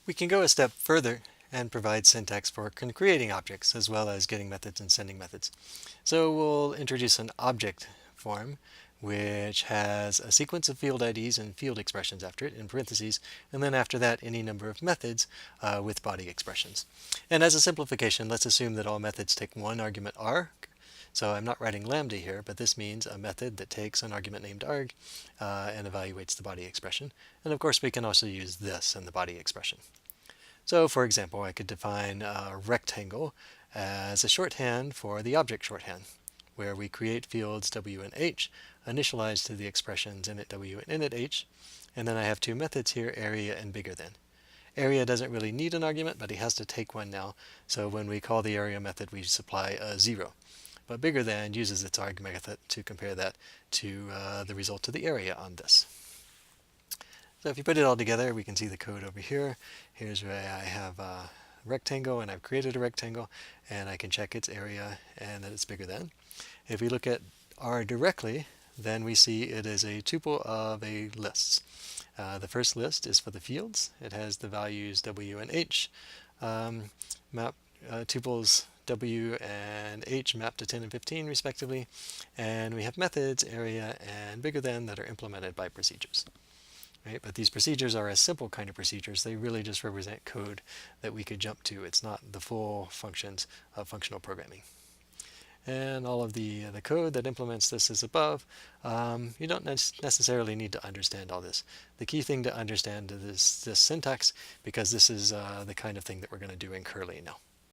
We can go a step further and provide syntax for creating objects as well as getting methods and sending methods. So we'll introduce an object form which has a sequence of field IDs and field expressions after it in parentheses, and then after that any number of methods with body expressions. And as a simplification, let's assume that all methods take one argument arg. So I'm not writing lambda here, but this means a method that takes an argument named arg and evaluates the body expression. And of course we can also use this in the body expression. So for example, I could define a rectangle as a shorthand for the object shorthand, where we create fields w and h, initialized to the expressions init w and init h, and then I have two methods here, area and bigger than. Area doesn't really need an argument, but he has to take one now, so when we call the area method we supply a 0. But bigger than uses its arg method to compare that to the result of the area on this. So if you put it all together, we can see the code over here. Here's where I have a rectangle, and I've created a rectangle, and I can check its area and that it's bigger than. If we look at R directly, then we see it is a tuple of a lists. The first list is for the fields. It has the values w and h. Tuples w and h map to 10 and 15 respectively, and we have methods, area, and bigger than that are implemented by procedures. Right? But these procedures are a simple kind of procedures. They really just represent code that we could jump to. It's not the full functions of functional programming. And all of the code that implements this is above. You don't necessarily need to understand all this. The key thing to understand is this syntax, because this is the kind of thing that we're going to do in curly now.